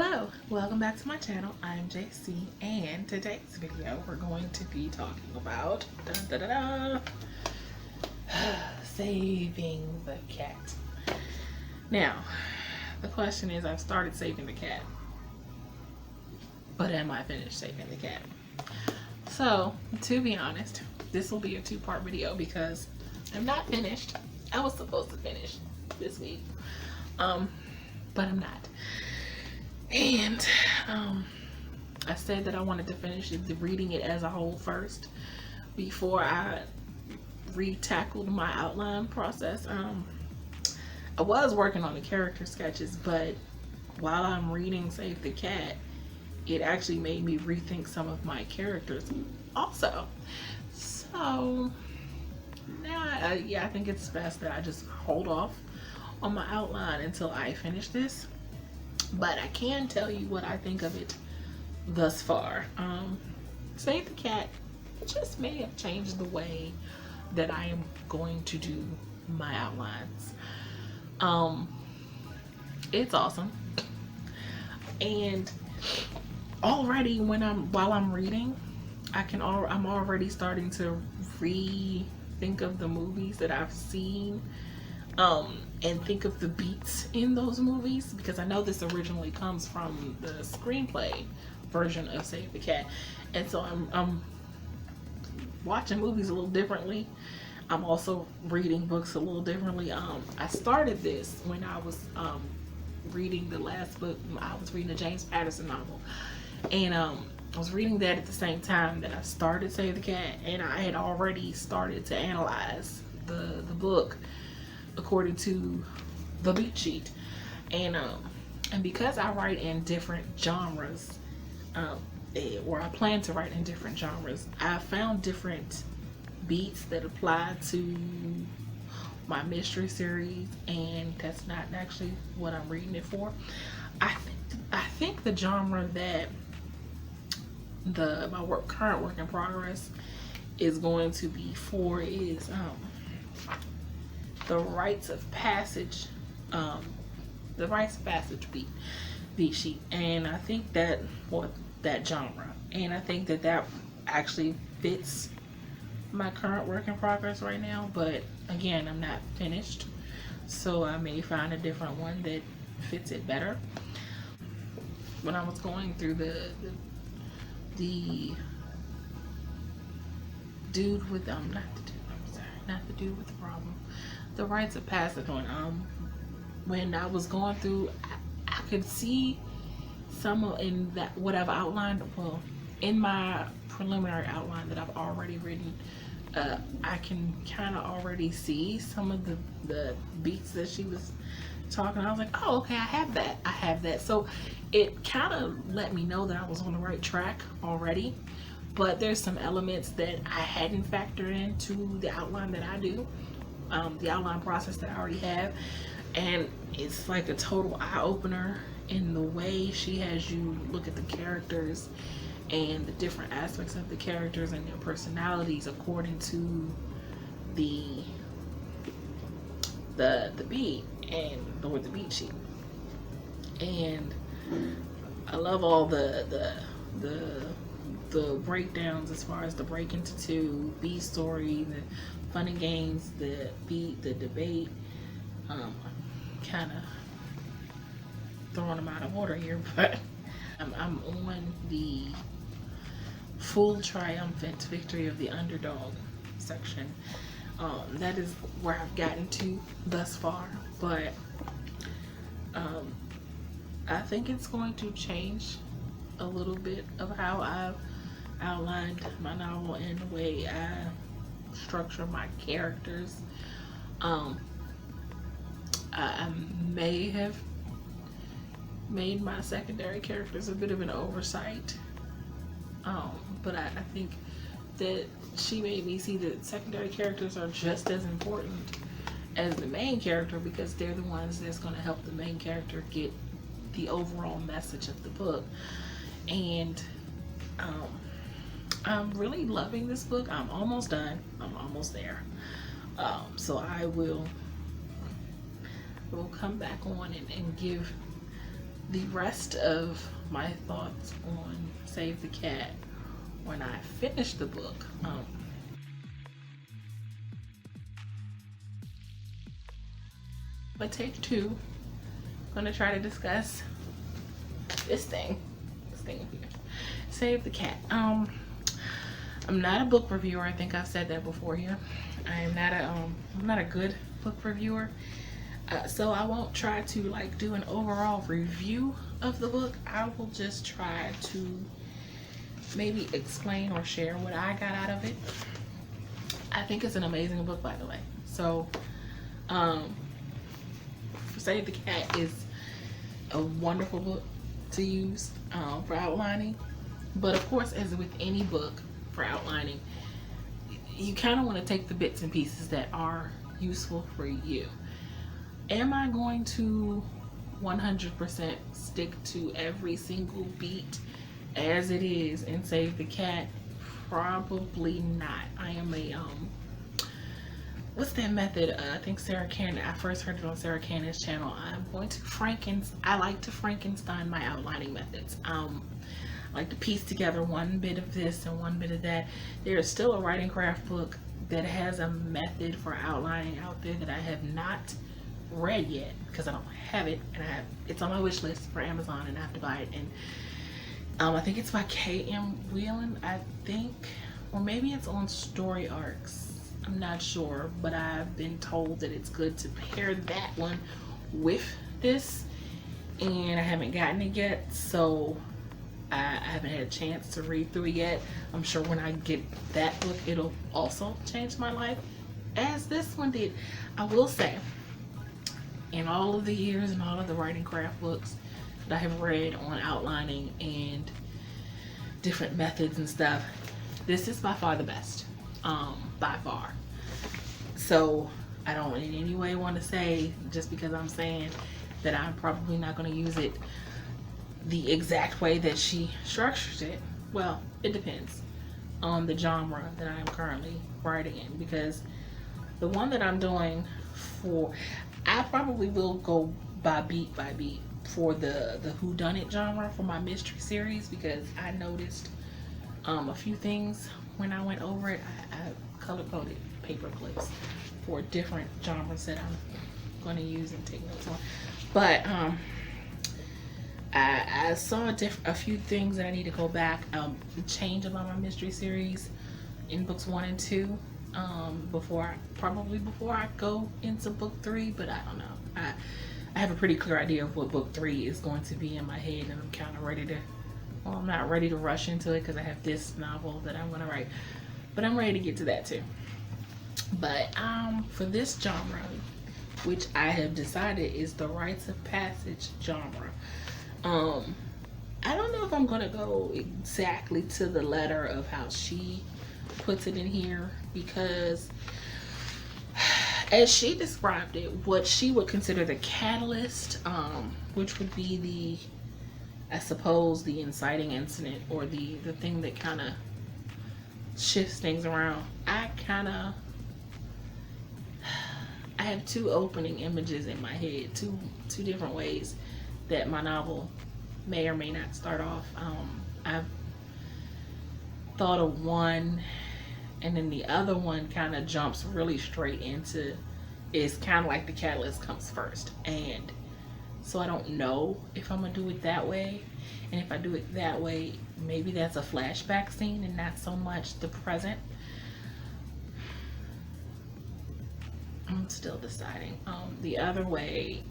Hello, welcome back to my channel. I'm JC, and today's video we're going to be talking about saving the cat. Now, the question is, I've started saving the cat, but am I finished saving the cat? So, to be honest, this will be a two-part video because I'm not finished. I was supposed to finish this week, but I'm not. And I said that I wanted to finish reading it as a whole first before I re-tackled my outline process. I was working on the character sketches, but while I'm reading Save the Cat, it actually made me rethink some of my characters also. So now I think it's best that I just hold off on my outline until I finish this. But I can tell you what I think of it thus far. Save the Cat just may have changed the way that I am going to do my outlines. It's awesome. And already while I'm reading, I'm already starting to rethink of the movies that I've seen. And think of the beats in those movies, because I know this originally comes from the screenplay version of Save the Cat, and so I'm watching movies a little differently. I'm also reading books a little differently. I started this when I was reading the last book. I was reading the James Patterson novel, and I was reading that at the same time that I started Save the Cat, and I had already started to analyze the book according to the beat sheet, and because I write in different genres, or I plan to write in different genres, I found different beats that apply to my mystery series, and that's not actually what I'm reading it for. I think the genre that my current work in progress is going to be for is the rites of passage, beat sheet, and I think that genre, and I think that actually fits my current work in progress right now. But again, I'm not finished, so I may find a different one that fits it better. When I was going through the dude with not the dude with the problem. The rites of passage one. When I was going through, I could see some in that what I've outlined. Well, in my preliminary outline that I've already written, I can kind of already see some of the beats that she was talking. I was like, oh, okay, I have that. So it kind of let me know that I was on the right track already. But there's some elements that I hadn't factored into the outline that I do. The outline process that I already have, and it's like a total eye-opener in the way she has you look at the characters and the different aspects of the characters and their personalities according to the beat or the beat sheet. And I love all the breakdowns as far as the break into two, B story, the fun and games, the beat, the debate. Kind of throwing them out of order here, but I'm on the full triumphant victory of the underdog section. That is where I've gotten to thus far, but I think it's going to change a little bit of how I've outlined my novel and the way I structure my characters. I may have made my secondary characters a bit of an oversight, but I think that she made me see that secondary characters are just as important as the main character, because they're the ones that's going to help the main character get the overall message of the book. And I'm really loving this book. I'm almost done. I'm almost there. So I will come back on and give the rest of my thoughts on Save the Cat when I finish the book. But take two, I'm gonna try to discuss this thing here, Save the Cat. I'm not a book reviewer. I think I've said that before here. I'm not a good book reviewer. So I won't try to like do an overall review of the book. I will just try to maybe explain or share what I got out of it. I think it's an amazing book, by the way. So, Save the Cat is a wonderful book to use for outlining. But of course, as with any book for outlining, you kind of want to take the bits and pieces that are useful for you. Am I going to 100% stick to every single beat as it is and Save the Cat? Probably not. I am a what's that method? I think Sarah Cannon, I first heard it on Sarah Cannon's channel. I'm going to I like to Frankenstein my outlining methods. I like to piece together one bit of this and one bit of that. There is still a writing craft book that has a method for outlining out there that I have not read yet because I don't have it, and it's on my wish list for Amazon and I have to buy it. And I think it's by K.M. Whelan, I think, or maybe it's on Story Arcs. I'm not sure, but I've been told that it's good to pair that one with this, and I haven't gotten it yet, so I haven't had a chance to read through it yet. I'm sure when I get that book, it'll also change my life as this one did. I will say, in all of the years and all of the writing craft books that I have read on outlining and different methods and stuff, this is by far the best, by far. So I don't in any way want to say, just because I'm saying that I'm probably not going to use it the exact way that she structures it. Well, it depends on the genre that I am currently writing in, because the one that I'm doing for, I probably will go by beat for the whodunit genre for my mystery series, because I noticed a few things when I went over it. I color coded paper clips for different genres that I'm going to use and take notes on. But I saw a few things that I need to go back, change about my mystery series in books 1 and 2 before I go into book 3. But I don't know. I have a pretty clear idea of what book 3 is going to be in my head, and I'm kind of ready to. Well, I'm not ready to rush into it because I have this novel that I'm going to write, but I'm ready to get to that too. But for this genre, which I have decided is the rites of passage genre, I don't know if I'm going to go exactly to the letter of how she puts it in here, because as she described it, what she would consider the catalyst, which would be I suppose the inciting incident, or the thing that kind of shifts things around. I have two opening images in my head, two different ways that my novel may or may not start off. I've thought of one, and then the other one kind of jumps really straight into, it's kind of like the catalyst comes first, and so I don't know if I'm gonna do it that way. And if I do it that way, maybe that's a flashback scene and not so much the present. I'm still deciding. The other way,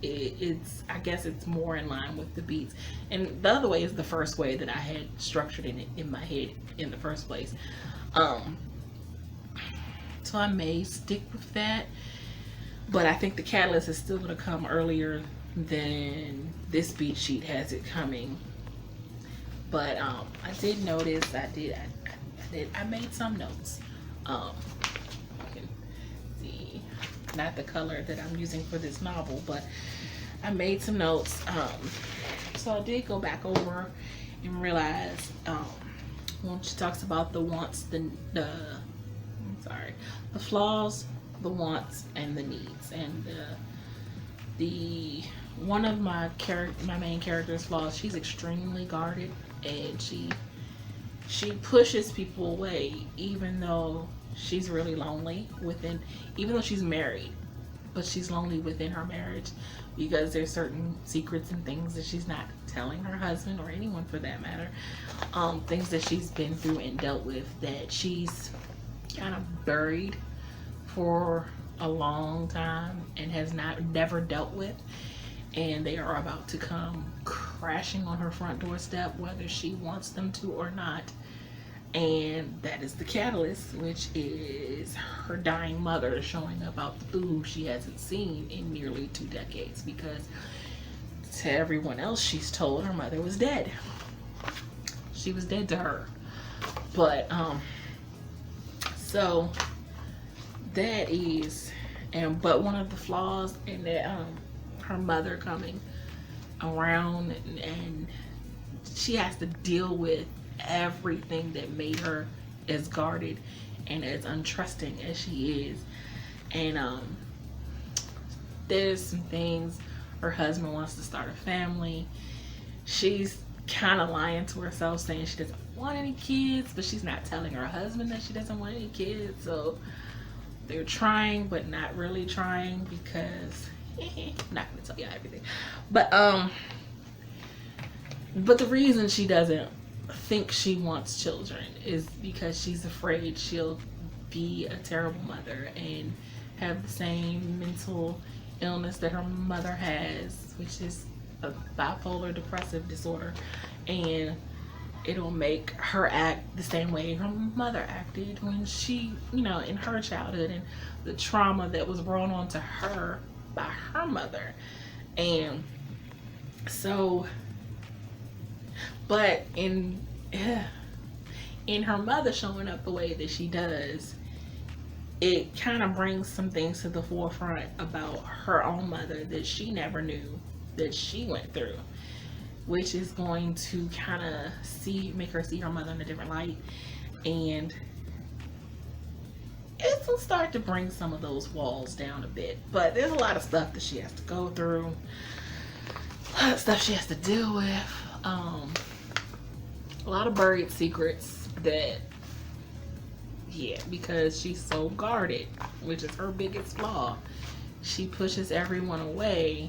it's I guess it's more in line with the beats, and the other way is the first way that I had structured it in my head in the first place. So I may stick with that, but I think the catalyst is still going to come earlier than this beat sheet has it coming. But I did notice, I made some notes. You can see, not the color that I'm using for this novel, but I made some notes. So I did go back over and realize when she talks about the wants, the flaws, the wants, and the needs, and the one of my main character's flaws, she's extremely guarded, and she pushes people away, even though she's really lonely within, even though she's married, but she's lonely within her marriage because there's certain secrets and things that she's not telling her husband or anyone for that matter. Things that she's been through and dealt with that she's kind of buried for a long time and has never dealt with, and they are about to come crashing on her front doorstep whether she wants them to or not. And that is the catalyst, which is her dying mother showing up out the blue she hasn't seen in nearly 2 decades, because to everyone else she's told her mother was dead. She was dead to her. But so that is, but one of the flaws in that, her mother coming around, and she has to deal with everything that made her as guarded and as untrusting as she is. And there's some things, her husband wants to start a family. She's kind of lying to herself, saying she doesn't want any kids, but she's not telling her husband that she doesn't want any kids. So they're trying, but not really trying, because I'm not gonna tell you everything. But the reason she doesn't think she wants children is because she's afraid she'll be a terrible mother and have the same mental illness that her mother has, which is a bipolar depressive disorder, and it'll make her act the same way her mother acted when she, in her childhood, and the trauma that was brought on to her by her mother. And so, but in her mother showing up the way that she does, it kind of brings some things to the forefront about her own mother that she never knew that she went through, which is going to kind of make her see her mother in a different light, and it'll start to bring some of those walls down a bit. But there's a lot of stuff that she has to go through, a lot of stuff she has to deal with, a lot of buried secrets that, because she's so guarded, which is her biggest flaw. She pushes everyone away,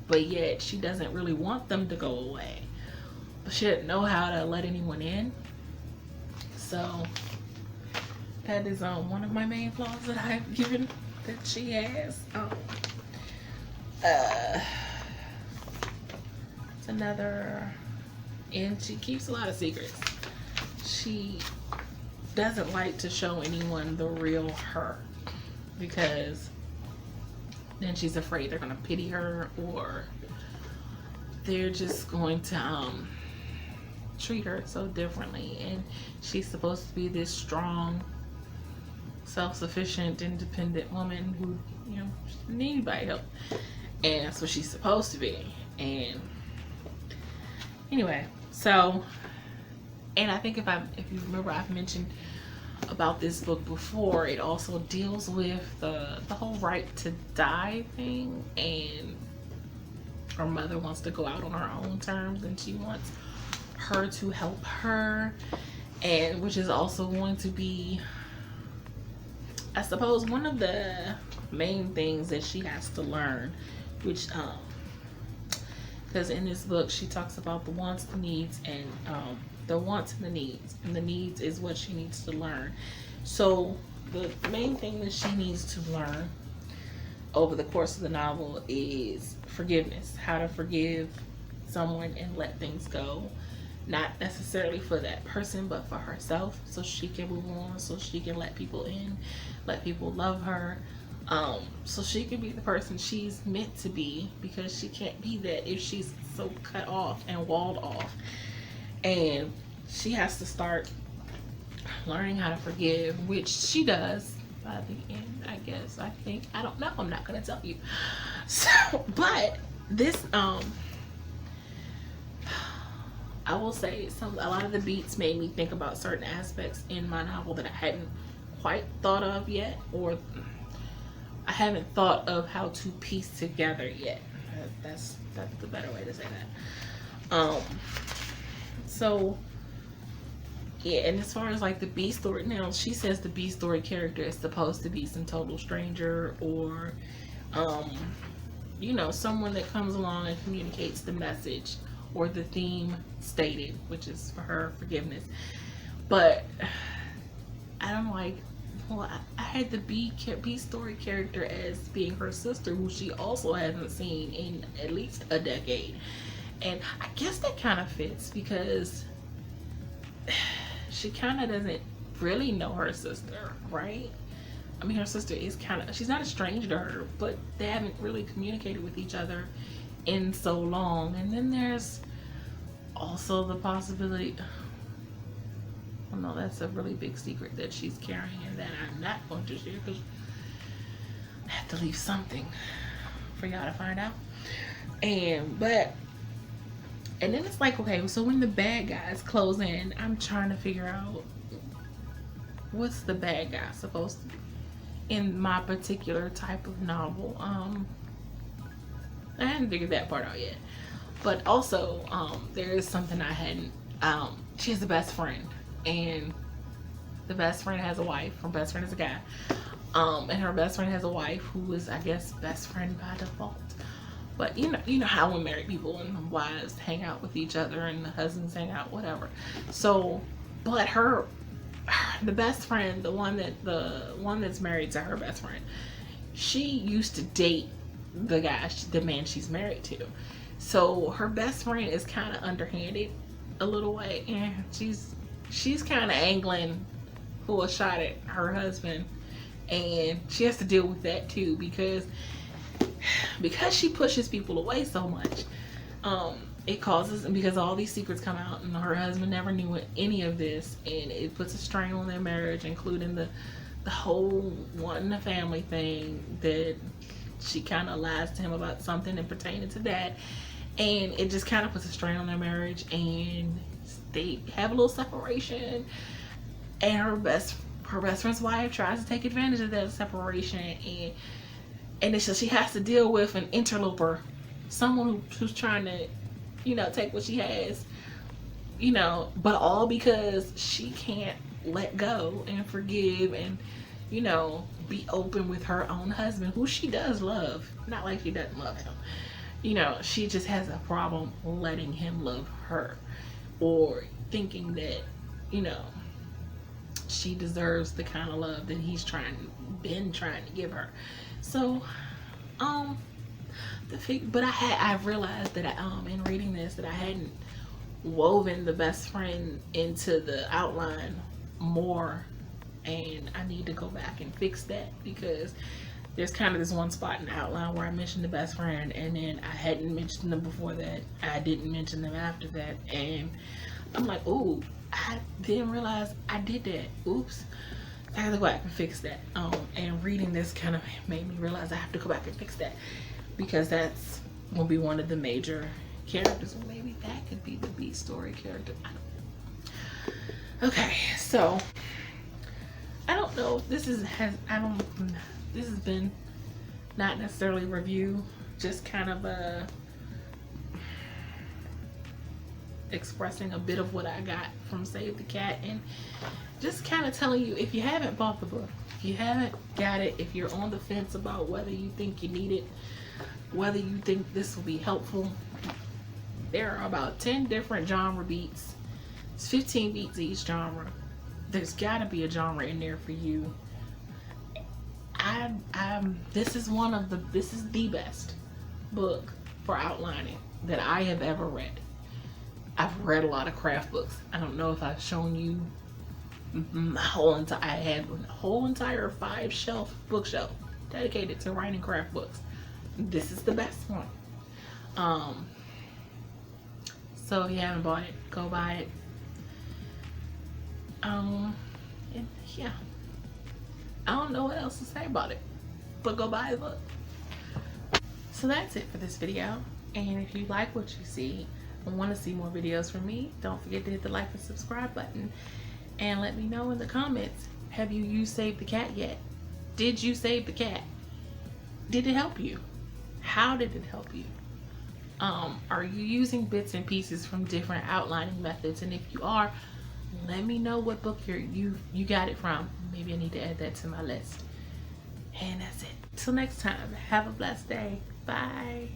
but yet she doesn't really want them to go away. But she doesn't know how to let anyone in. So that is one of my main flaws that I've given that she has. It's another, and she keeps a lot of secrets. She doesn't like to show anyone the real her, because then she's afraid they're gonna pity her, or they're just going to treat her so differently. And she's supposed to be this strong, self-sufficient, independent woman who, doesn't need anybody help, and that's what she's supposed to be. And anyway, so, and I think if you remember, I've mentioned about this book before. It also deals with the whole right to die thing, and her mother wants to go out on her own terms, and she wants her to help her, and which is also going to be, I suppose, one of the main things that she has to learn, which because in this book she talks about the wants, the needs, and the wants and the needs, and the needs is what she needs to learn. So the main thing that she needs to learn over the course of the novel is forgiveness, how to forgive someone and let things go, not necessarily for that person, but for herself, so she can move on, so she can let people in, let people love her, so she can be the person she's meant to be, because she can't be that if she's so cut off and walled off. And she has to start learning how to forgive, which she does by the end, I guess. I don't know, I'm not gonna tell you. So, but this I will say a lot of the beats made me think about certain aspects in my novel that I hadn't quite thought of yet, or I haven't thought of how to piece together yet. That's the better way to say that. So yeah, and as far as like the B story, now she says the B story character is supposed to be some total stranger, or you know, someone that comes along and communicates the message or the theme stated, which is for her forgiveness. But I don't like, well, I had the B story character as being her sister, who she also hasn't seen in at least a decade. And I guess that kind of fits because she kind of doesn't really know her sister, right? I mean, her sister is kind of, she's not a stranger to her, but they haven't really communicated with each other in so long. And then there's also the possibility, well, no, that's a really big secret that she's carrying and that I'm not going to share because I have to leave something for y'all to find out. And then it's like, okay, so when the bad guys close in, I'm trying to figure out what's the bad guy supposed to be in my particular type of novel. I hadn't figured that part out yet. But also, there is something I hadn't, she has a best friend, and the best friend has a wife. Her best friend is a guy. And her best friend has a wife who is, I guess, best friend by default. But you know how when married people and wives hang out with each other and the husbands hang out, whatever. So, but the best friend, the one that's married to her best friend, she used to date the guy, the man she's married to. So her best friend is kind of underhanded a little way, and she's kind of angling for a shot at her husband, and she has to deal with that too because she pushes people away so much. It causes, because all these secrets come out and her husband never knew any of this, and it puts a strain on their marriage, including the whole wanting the family thing, that she kind of lies to him about something and pertaining to that, and it just kind of puts a strain on their marriage, and they have a little separation, and her best friend's wife tries to take advantage of that separation, and so she has to deal with an interloper, someone who's trying to, take what she has, but all because she can't let go and forgive and, be open with her own husband, who she does love. Not like she doesn't love him. She just has a problem letting him love her, or thinking that, she deserves the kind of love that he's been trying to give her. So, but I've realized that in reading this that I hadn't woven the best friend into the outline more, and I need to go back and fix that, because there's kind of this one spot in the outline where I mentioned the best friend, and then I hadn't mentioned them before that. I didn't mention them after that, and I'm like, ooh, I didn't realize I did that. Oops. I have to go back and fix that. And reading this kind of made me realize I have to go back and fix that, because that's will be one of the major characters, or maybe that could be the B story character. I don't know. Okay, so I don't know if this has been not necessarily review, just kind of expressing a bit of what I got from Save the Cat, and just kind of telling you, if you haven't bought the book, if you haven't got it, if you're on the fence about whether you think you need it, whether you think this will be helpful, there are about 10 different genre beats. It's 15 beats each genre. There's got to be a genre in there for you. This is the best book for outlining that I have ever read. I've read a lot of craft books. I don't know if I've shown you I had a whole entire 5-shelf bookshelf dedicated to writing craft books. This is the best one. So if you haven't bought it, go buy it. And yeah, I don't know what else to say about it, but go buy the book. So that's it for this video. And if you like what you see and want to see more videos from me, don't forget to hit the like and subscribe button, and let me know in the comments, have you used Save the Cat yet? Did you save the cat? Did it help you? How did it help you? Are you using bits and pieces from different outlining methods? And if you are, let me know what book you got it from. Maybe I need to add that to my list. And that's it. Till next time, have a blessed day. Bye.